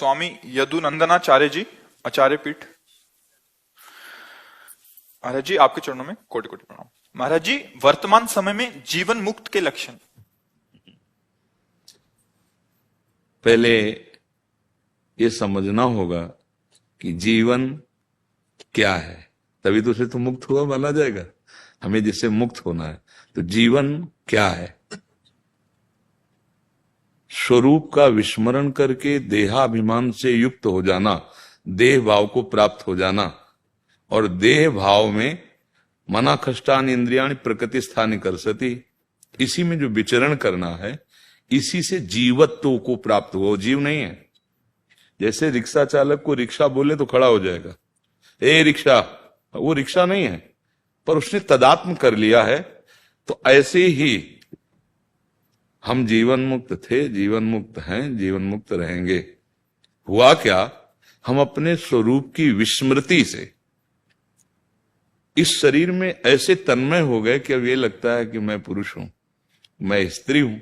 स्वामी यदुनंदनाचार्य जी, आचार्य पीठ। महाराज जी आपके चरणों में कोटि कोटि प्रणाम। महाराज जी, वर्तमान समय में जीवन मुक्त के लक्षण। पहले ये समझना होगा कि जीवन क्या है, तभी तो उसे तो मुक्त हुआ माना जाएगा। हमें जिससे मुक्त होना है, तो जीवन क्या है? स्वरूप का विस्मरण करके देहाभिमान से युक्त हो जाना, देह भाव को प्राप्त हो जाना, और देह भाव में मना खष्टान इंद्रियाणि प्रकृति स्थानि करसति, इसी में जो विचरण करना है, इसी से जीवत्व को प्राप्त हो। जीव नहीं है। जैसे रिक्शा चालक को रिक्शा बोले तो खड़ा हो जाएगा, ए रिक्शा, वो रिक्शा नहीं है, पर उसने तदात्म कर लिया है। तो ऐसे ही हम जीवन मुक्त थे, जीवन मुक्त हैं, जीवन मुक्त रहेंगे। हुआ क्या? हम अपने स्वरूप की विस्मृति से इस शरीर में ऐसे तन्मय हो गए कि अब ये लगता है कि मैं पुरुष हूं, मैं स्त्री हूं।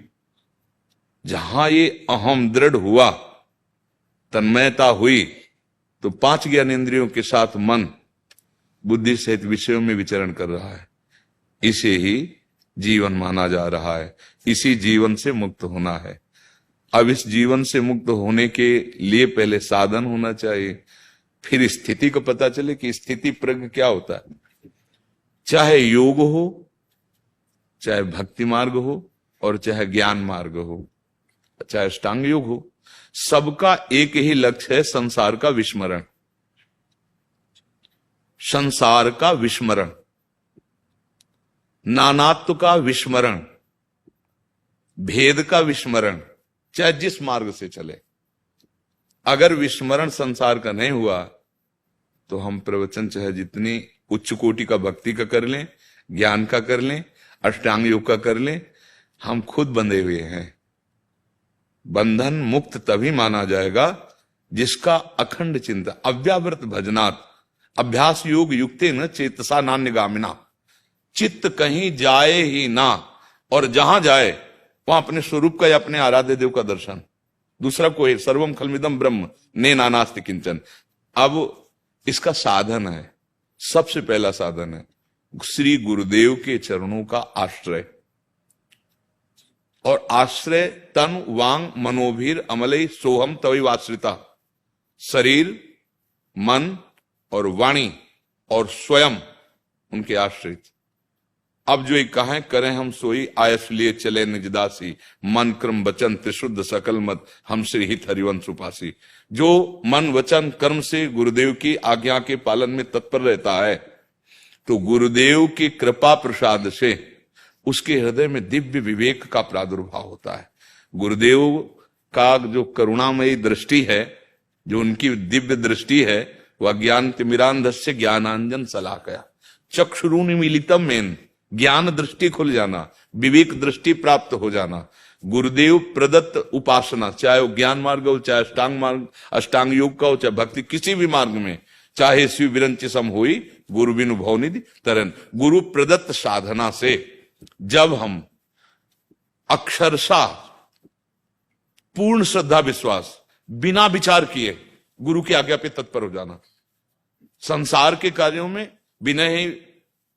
जहां ये अहम दृढ़ हुआ, तन्मयता हुई, तो 5 ज्ञानेंद्रियों के साथ मन बुद्धि सहित विषयों में विचरण कर रहा है। इसे ही जीवन माना जा रहा है। इसी जीवन से मुक्त होना है। अब इस जीवन से मुक्त होने के लिए पहले साधन होना चाहिए, फिर स्थिति को पता चले कि स्थिति प्रज्ञ क्या होता है। चाहे योग हो, चाहे भक्ति मार्ग हो, और चाहे ज्ञान मार्ग हो, चाहे अष्टांग योग हो, सबका एक ही लक्ष्य है, संसार का विस्मरण। संसार का विस्मरण, नानात्व का विस्मरण, भेद का विस्मरण, चाहे जिस मार्ग से चले। अगर विस्मरण संसार का नहीं हुआ तो हम प्रवचन चाहे जितनी उच्च कोटि का भक्ति का कर लें, ज्ञान का कर लें, अष्टांग योग का कर लें, हम खुद बंधे हुए हैं। बंधन मुक्त तभी माना जाएगा जिसका अखंड चिंतन, अव्यावृत भजनात् अभ्यास योग युक्ते न चेतसा नान्यगामिना। चित्त कहीं जाए ही ना, और जहां जाए वहां अपने स्वरूप का या अपने आराध्य देव का दर्शन। दूसरा कोई, सर्वम खलमिदम ब्रह्म ने नानास्ति किंचन। अब इसका साधन है, सबसे पहला साधन है श्री गुरुदेव के चरणों का आश्रय। और आश्रय तन वांग मनोभीर अमलई सोहम तवैवाश्रिता। शरीर, मन और वाणी और स्वयं उनके आश्रित। अब जो एक कहें करें हम सोई, आयस लिए चले निजदासी, मन क्रम वचन त्रिशुद्ध सकल मत, हम श्री हित हरिवंश उपासी। जो मन वचन कर्म से गुरुदेव की आज्ञा के पालन में तत्पर रहता है, तो गुरुदेव की कृपा प्रसाद से उसके हृदय में दिव्य विवेक का प्रादुर्भाव होता है। गुरुदेव का जो करुणामयी दृष्टि है, जो उनकी दिव्य दृष्टि है, वह ज्ञान तिमिरांधस्य ज्ञानांजन सलाकया चक्षुरुनि मिलितम मेन। ज्ञान दृष्टि खुल जाना, विवेक दृष्टि प्राप्त हो जाना। गुरुदेव प्रदत्त उपासना, चाहे वो ज्ञान मार्ग हो, चाहे अष्टांग मार्ग, अष्टांग योग का हो, चाहे भक्ति, किसी भी मार्ग में, चाहे शिव विरंचि सम होई गुरु बिनु भवनिधि तरन। गुरु प्रदत्त साधना से जब हम अक्षरशः पूर्ण श्रद्धा विश्वास बिना विचार किए गुरु की आज्ञा पे तत्पर हो जाना। संसार के कार्यों में बिना ही,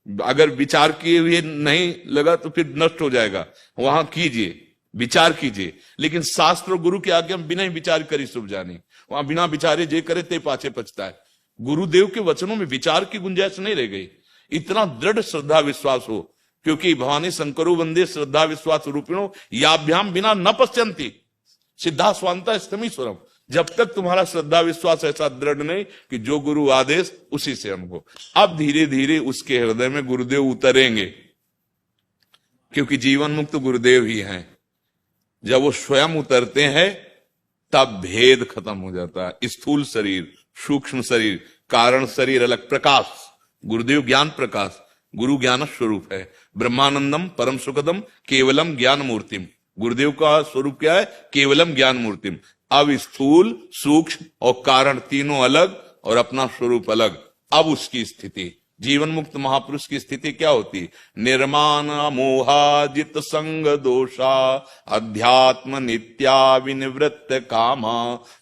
अगर विचार किए हुए नहीं लगा तो फिर नष्ट हो जाएगा। वहां कीजिए, विचार कीजिए, लेकिन शास्त्र और गुरु की आज्ञा में बिना ही विचार करी शुभ जानी। वहां बिना विचारे जे करे ते पाछे पछता है। गुरुदेव के वचनों में विचार की गुंजाइश नहीं रह गई। इतना दृढ़ श्रद्धा विश्वास हो, क्योंकि भवानी शंकरो वंदे श्रद्धा विश्वास रूपिणो याभ्याम बिना न पश्यंती सिद्धा स्वांता स्तमीश्वरम। जब तक तुम्हारा श्रद्धा विश्वास ऐसा दृढ़ नहीं कि जो गुरु आदेश उसी से अनुभव। अब धीरे धीरे उसके हृदय में गुरुदेव उतरेंगे, क्योंकि जीवन मुक्त गुरुदेव ही हैं। जब वो स्वयं उतरते हैं तब भेद खत्म हो जाता है। स्थूल शरीर, सूक्ष्म शरीर, कारण शरीर अलग। प्रकाश, गुरुदेव ज्ञान प्रकाश, गुरु ज्ञान स्वरूप है। ब्रह्मानंदम परम सुखदम केवलम ज्ञान मूर्तिम। गुरुदेव का स्वरूप क्या है? केवलम ज्ञान मूर्तिम। अब स्थूल, सूक्ष्म और कारण तीनों अलग और अपना स्वरूप अलग। अब उसकी स्थिति जीवन मुक्त महापुरुष की स्थिति क्या होती? निर्माण मोहाजित संग दोषा अध्यात्म नित्या विनिवृत्त कामा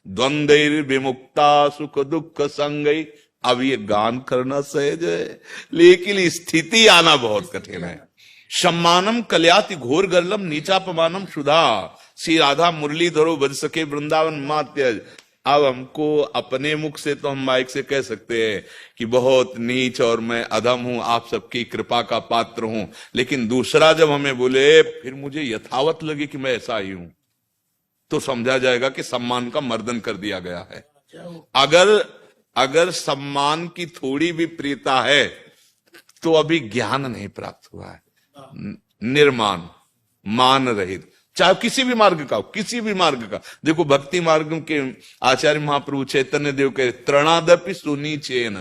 द्वंद्व विमुक्ता सुख दुख संगई। अब ये गान करना सहज है, लेकिन स्थिति आना बहुत कठिन है। सम्मानम कल्याति घोर गर्लम नीचापमानम सुधा, श्री राधा मुरली धरो बज सके वृंदावन मात्यज। अब हमको अपने मुख से तो हम माइक से कह सकते हैं कि बहुत नीच और मैं अधम हूं, आप सबकी कृपा का पात्र हूं, लेकिन दूसरा जब हमें बोले फिर मुझे यथावत लगे कि मैं ऐसा ही हूं, तो समझा जाएगा कि सम्मान का मर्दन कर दिया गया है। अगर सम्मान की थोड़ी भी प्रियता है तो अभी ज्ञान नहीं प्राप्त हुआ है। निर्माण, मान रहित, चाहे किसी भी मार्ग का हो, किसी भी मार्ग का। देखो भक्ति मार्ग के आचार्य महाप्रभु चैतन्य देव के त्रणादपि सुनीचेन,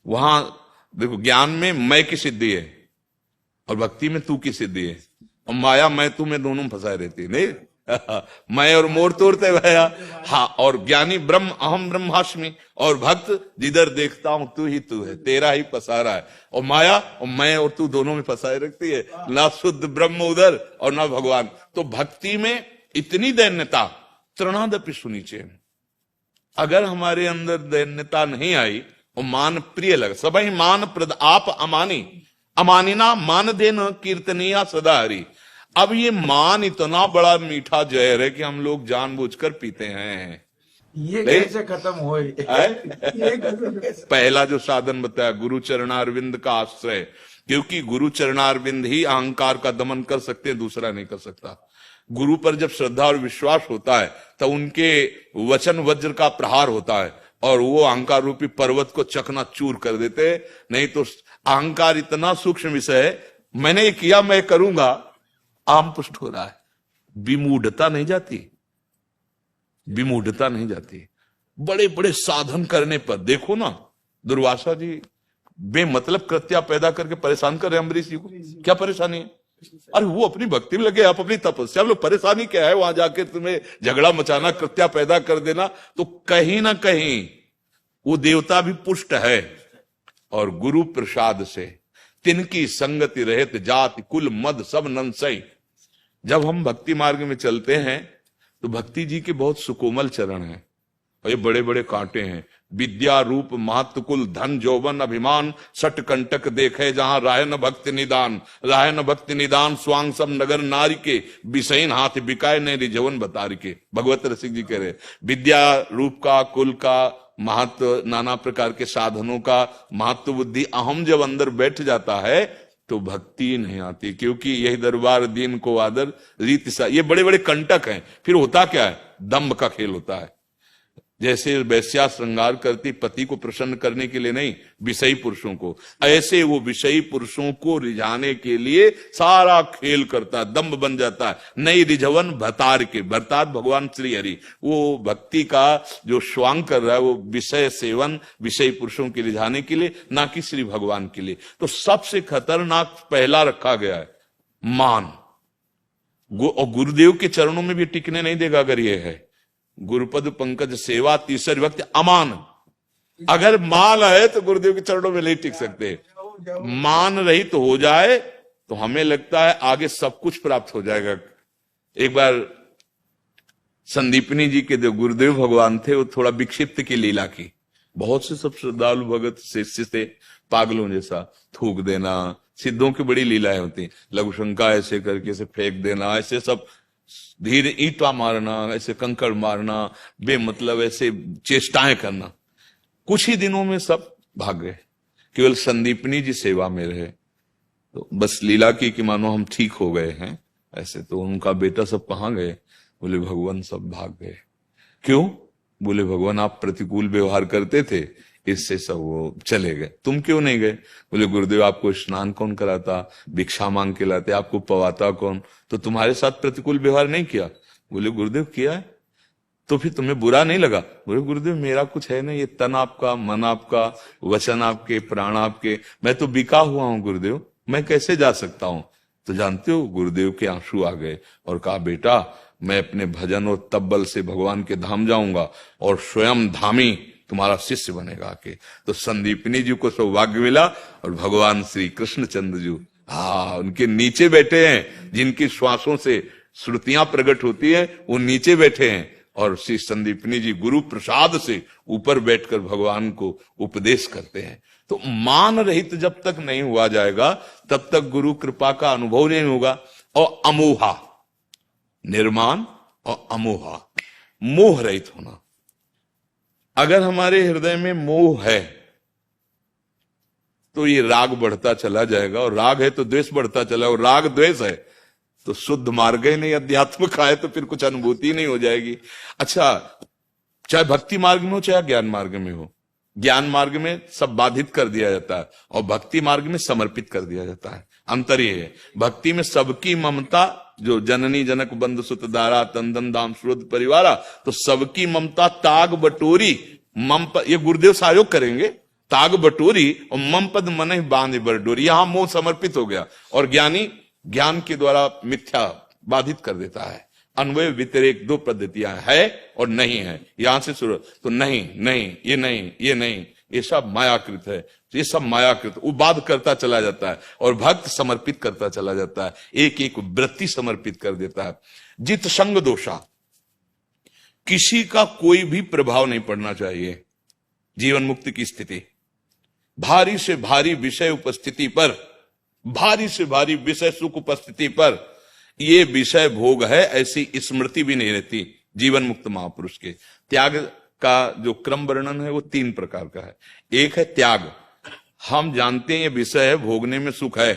वहां देखो ज्ञान में मैं की सिद्धि है और भक्ति में तू की सिद्धि है, और माया मैं तू में दोनों फंसाए रहती है, नहीं मैं और मोर तोड़ते भया। हाँ, और ज्ञानी ब्रह्म अहम ब्रह्मास्मि, और भक्त जिधर देखता हूं तू ही तू है, तेरा ही पसारा है। और माया और मैं और तू दोनों में फंसाए रखती है, ना शुद्ध ब्रह्म उधर और ना भगवान। तो भक्ति में इतनी दैन्यता, त्रणादपि सुनीचे, अगर हमारे अंदर दैन्यता नहीं आई और मान प्रिय लगा, सबही मान प्रद आप अमानी अमानिना मान देन कीर्तनिया सदा हरि। अब ये मान इतना बड़ा मीठा जहर है कि हम लोग जानबूझकर पीते हैं। ये कैसे खत्म होए? पहला जो साधन बताया गुरु चरणारविंद का आश्रय, क्योंकि गुरु चरणारविंद ही अहंकार का दमन कर सकते हैं, दूसरा नहीं कर सकता। गुरु पर जब श्रद्धा और विश्वास होता है तो उनके वचन वज्र का प्रहार होता है और वो अहंकार रूपी पर्वत को चकनाचूर कर देते। नहीं तो अहंकार इतना सूक्ष्म विषय है, मैंने ये किया मैं करूंगा, आम पुष्ट हो रहा है। विमूढ़ता नहीं जाती, विमूढ़ता नहीं जाती। बड़े बड़े साधन करने पर देखो ना, दुर्वासा जी बेमतलब कृत्या पैदा करके परेशान कर रहे अम्बरीश जी को। क्या परेशानी है? अरे वो अपनी भक्ति में लगे, आप अपनी तपस्या में। परेशानी क्या है? वहां जाके तुम्हें झगड़ा मचाना, कृत्या पैदा कर देना। तो कहीं ना कहीं वो देवता भी पुष्ट है। और गुरु प्रसाद से तिनकी संगति रहित जाति कुल मद सब नंसई। जब हम भक्ति मार्ग में चलते हैं तो भक्ति जी के बहुत सुकोमल चरण हैं और ये बड़े बड़े कांटे हैं। विद्या रूप महत्व कुल धन जौवन अभिमान सट कंटक देखे जहां राय न भक्ति निदान, राय न भक्ति निदान स्वांग सब नगर नारी के विषयन हाथ बिकाय ने रिजवन बतार के। भगवत रसिक जी कह रहे विद्या रूप का, कुल का महत्व, नाना प्रकार के साधनों का महत्व, बुद्धि, अहम जब अंदर बैठ जाता है तो भक्ति नहीं आती, क्योंकि यही दरबार दीन को आदर रीत सा, ये बड़े बड़े कंटक हैं। फिर होता क्या है? दंभ का खेल होता है। जैसे वैश्या श्रृंगार करती पति को प्रसन्न करने के लिए नहीं, विषयी पुरुषों को, ऐसे वो विषयी पुरुषों को रिझाने के लिए सारा खेल करता है, दंभ बन जाता है। नई रिझवन भतार के, भरतार भगवान श्री हरि, वो भक्ति का जो स्वांग कर रहा है वो विषय सेवन, विषयी पुरुषों के रिझाने के लिए, ना कि श्री भगवान के लिए। तो सबसे खतरनाक पहला रखा गया है मान। और गुरुदेव के चरणों में भी टिकने नहीं देगा अगर ये है। गुरुपद पंकज सेवा तीसरी वक्त अमान। अगर मान है तो गुरुदेव के चरणों में नहीं टिक सकते। मान रहित तो हो जाए तो हमें लगता है आगे सब कुछ प्राप्त हो जाएगा। एक बार संदीपनी जी के जो गुरुदेव भगवान थे वो थोड़ा विक्षिप्त की लीला की। बहुत से सब श्रद्धालु भगत शिष्य से पागलों जैसा थूक देना, सिद्धों की बड़ी लीलाएं होती, लघु शंका ऐसे करके ऐसे फेंक देना, ऐसे सब धीरे ईंटा मारना, ऐसे कंकड़ मारना, बेमतलब ऐसे चेष्टाएं करना। कुछ ही दिनों में सब भाग गए, केवल संदीपनी जी सेवा में रहे। तो बस लीला की कि मानो हम ठीक हो गए हैं ऐसे। तो उनका बेटा सब कहां गए? बोले भगवान सब भाग गए। क्यों? बोले भगवान आप प्रतिकूल व्यवहार करते थे, इससे सब वो चले गए। तुम क्यों नहीं गए? बोले गुरुदेव आपको स्नान कौन कराता, भिक्षा मांग के लाते, आपको पवाता कौन, तो तुम्हारे साथ प्रतिकूल व्यवहार नहीं किया। बोले गुरुदेव किया है। तो फिर तुम्हें बुरा नहीं लगा? बोले गुरुदेव मेरा कुछ है नहीं, ये तन आपका, मन आपका, वचन आपके, प्राण आपके, मैं तो बिका हुआ हूं गुरुदेव, मैं कैसे जा सकता हूं। तो जानते हो गुरुदेव के आंसू आ गए और कहा बेटा मैं अपने भजन और तब्बल से भगवान के धाम जाऊंगा और स्वयं धामी तुम्हारा शिष्य बनेगा आके। तो संदीपनी जी को सौभाग्य मिला और भगवान श्री कृष्णचंद्र जी उनके नीचे बैठे हैं, जिनकी श्वासों से श्रुतियां प्रकट होती है वो नीचे बैठे हैं, और श्री संदीपनी जी गुरु प्रसाद से ऊपर बैठकर भगवान को उपदेश करते हैं। तो मान रहित जब तक नहीं हुआ जाएगा तब तक गुरु कृपा का अनुभव नहीं होगा। और अमोहा, निर्माण और अमोहा, मोह रहित होना। अगर हमारे हृदय में मोह है तो ये राग बढ़ता चला जाएगा, और राग है तो द्वेष बढ़ता चला, और राग द्वेष है तो शुद्ध मार्ग ही नहीं, अध्यात्म का है तो फिर कुछ अनुभूति नहीं हो जाएगी। अच्छा, चाहे भक्ति मार्ग में हो चाहे ज्ञान मार्ग में हो, ज्ञान मार्ग में सब बाधित कर दिया जाता है और भक्ति मार्ग में समर्पित कर दिया जाता है। अंतर ये है, भक्ति में सबकी ममता, जो जननी जनक बंधु सुत दारा तंदन दाम सुरद परिवारा, तो सबकी ममता ताग बटोरी मम पद, ये गुरुदेव सहयोग करेंगे, ताग बटोरी और मम पद मन बांध बरडोरी, यहां मोह समर्पित हो गया। और ज्ञानी ज्ञान के द्वारा मिथ्या बाधित कर देता है। अन्वय व्यतिरेक दो पद्धतियां है और नहीं है, यहां से शुरू। तो नहीं नहीं, ये नहीं, ये नहीं, ये सब मायाकृत है, ये सब मायाकृत, वो बाध करता चला जाता है और भक्त समर्पित करता चला जाता है, एक एक वृत्ति समर्पित कर देता है। जित संग दोषा, किसी का कोई भी प्रभाव नहीं पड़ना चाहिए जीवन मुक्ति की स्थिति। भारी से भारी विषय उपस्थिति पर, भारी से भारी विषय सुख उपस्थिति पर ये विषय भोग है ऐसी स्मृति भी नहीं रहती जीवन मुक्त महापुरुष के। त्याग का जो क्रम वर्णन है वो 3 प्रकार का है। एक है त्याग, हम जानते हैं ये विषय है, भोगने में सुख है,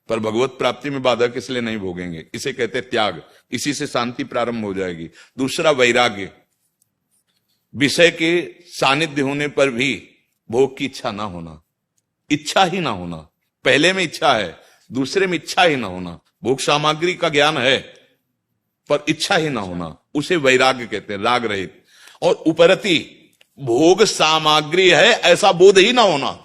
पर भगवत प्राप्ति में बाधक इसलिए नहीं भोगेंगे, इसे कहते हैं त्याग, इसी से शांति प्रारंभ हो जाएगी। दूसरा वैराग्य, विषय के सानिध्य होने पर भी भोग की इच्छा ना होना, इच्छा ही ना होना, पहले में इच्छा है दूसरे में इच्छा ही ना होना, भोग सामग्री का ज्ञान है पर इच्छा ही ना होना, उसे वैराग्य कहते हैं, राग रहित। और उपरति, भोग सामग्री है ऐसा बोध ही ना होना,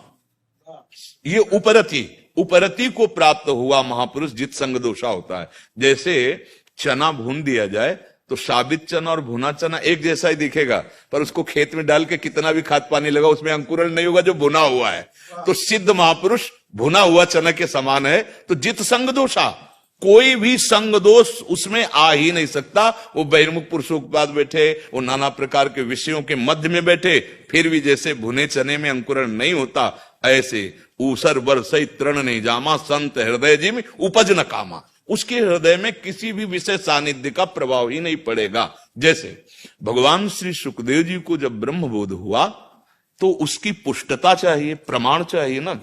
ये उपरति, उपरति को प्राप्त हुआ महापुरुष जित संग दोषा होता है। जैसे चना भून दिया जाए तो साबित चना और भुना चना एक जैसा ही दिखेगा, पर उसको खेत में डाल के कितना भी खाद पानी लगा उसमें अंकुरण नहीं होगा जो भुना हुआ है। तो सिद्ध महापुरुष भुना हुआ चना के समान है। तो जित संग दोषा, कोई भी संग दोष उसमें आ ही नहीं सकता। वो बहिर्मुख पुरुषों के पास बैठे, वो नाना प्रकार के विषयों के मध्य में बैठे, फिर भी जैसे भुने चने में अंकुरण नहीं होता, ऐसे ऊसर बरसई तृण नहीं जामा, संत हृदय जी में उपज न कामा, उसके हृदय में किसी भी विषय सानिध्य का प्रभाव ही नहीं पड़ेगा। जैसे भगवान श्री सुखदेव जी को जब ब्रह्म बोध हुआ तो उसकी पुष्टता चाहिए, प्रमाण चाहिए ना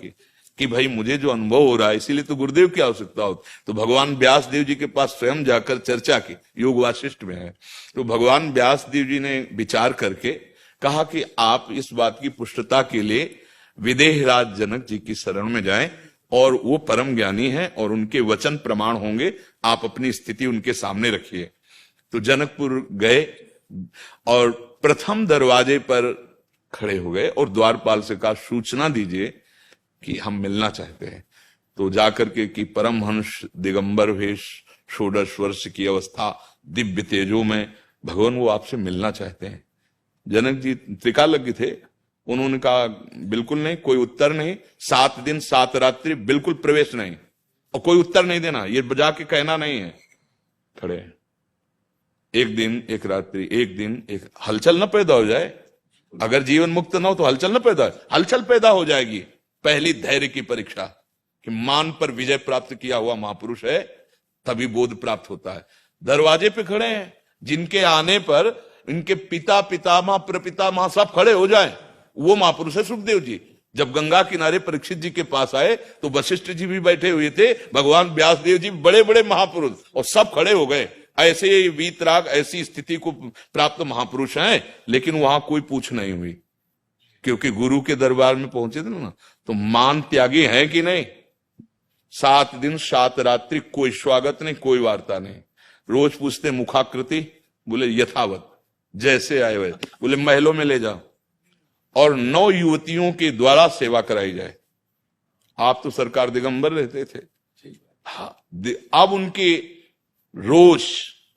कि भाई मुझे जो अनुभव हो रहा है, इसीलिए तो गुरुदेव की आवश्यकता होती। तो भगवान व्यास देव जी के पास स्वयं जाकर चर्चा की, योग वासिष्ठ में है। तो भगवान व्यास देव जी ने विचार करके कहा कि आप इस बात की पुष्टता के लिए विदेहराज जनक जी की शरण में जाएं, और वो परम ज्ञानी हैं और उनके वचन प्रमाण होंगे, आप अपनी स्थिति उनके सामने रखिए। तो जनकपुर गए और प्रथम दरवाजे पर खड़े हो गए और द्वारपाल से कहा सूचना दीजिए कि हम मिलना चाहते हैं। तो जाकर के कि परमहंस दिगंबर वेश, 16 वर्ष की अवस्था, दिव्य तेजो में भगवान वो आपसे मिलना चाहते हैं। जनक जी त्रिकालज्ञ थे, उन्होंने कहा बिल्कुल नहीं, कोई उत्तर नहीं, 7 दिन 7 रात्रि बिल्कुल प्रवेश नहीं, और कोई उत्तर नहीं देना, ये बजा के कहना नहीं है। खड़े 1 दिन 1 रात्रि, 1 दिन 1, हलचल न पैदा हो जाए। अगर जीवन मुक्त ना हो तो हलचल न पैदा, हलचल पैदा हो जाएगी। पहली धैर्य की परीक्षा कि मान पर विजय प्राप्त किया हुआ महापुरुष है, तभी बोध प्राप्त होता है। दरवाजे पे खड़े हैं, जिनके आने पर इनके पिता पितामह प्रपितामह सब खड़े हो जाए, वो महापुरुष है सुखदेव जी। जब गंगा किनारे परीक्षित जी के पास आए तो वशिष्ठ जी भी बैठे हुए थे, भगवान व्यास देव जी, बड़े बड़े महापुरुष, और सब खड़े हो गए। ऐसे वीतराग ऐसी स्थिति को प्राप्त महापुरुष हैं, लेकिन वहां कोई पूछ नहीं हुई, क्योंकि गुरु के दरबार में पहुंचे थे ना। तो मान त्यागी है कि नहीं? 7 दिन 7 रात्रि कोई स्वागत नहीं, कोई वार्ता नहीं। रोज पूछते मुखाकृति, बोले यथावत जैसे आए हुए, बोले महलों में ले जाओ और 9 युवतियों के द्वारा सेवा कराई जाए। आप तो सरकार दिगंबर रहते थे, हाँ, अब उनके रोज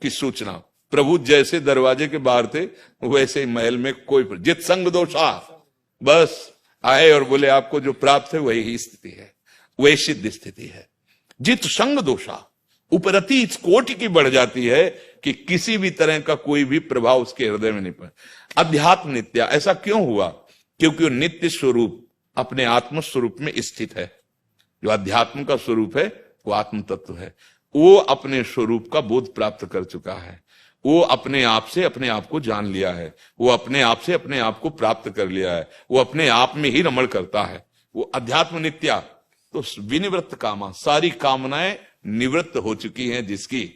की सूचना, प्रभु जैसे दरवाजे के बाहर थे वैसे ही महल में कोई, जित संग दोषा, बस आए और बोले आपको जो प्राप्त है वही स्थिति है, वही सिद्ध स्थिति है। जित संग दोषा उपरति इस कोटि की बढ़ जाती है कि किसी भी तरह का कोई भी प्रभाव उसके हृदय में नहीं पड़ा। अध्यात्म नित्या, ऐसा क्यों हुआ? क्योंकि वो नित्य स्वरूप अपने आत्म स्वरूप में स्थित है। जो अध्यात्म का स्वरूप है वो आत्म तत्व है। वो अपने स्वरूप का बोध प्राप्त कर चुका है। वो अपने आप से अपने आप को जान लिया है। वो अपने आप से अपने आप को प्राप्त कर लिया है। वो अपने आप में ही रमण करता है। वो अध्यात्म नित्या। तो विनिवृत्त कामा, सारी कामनाएं निवृत्त हो चुकी हैं जिसकी,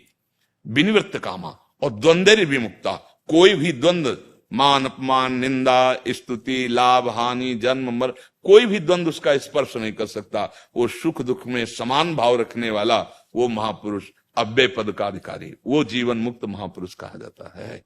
विनिवृत्त कामा, और द्वंद्व विमुक्ता, कोई भी द्वंद्व, मान अपमान, निंदा, स्तुति, लाभ हानि, जन्म मर, कोई भी द्वंद्व उसका स्पर्श नहीं कर सकता। वो सुख दुख में समान भाव रखने वाला वो महापुरुष, अव्यय पद का अधिकारी, वो जीवन मुक्त महापुरुष कहा जाता है।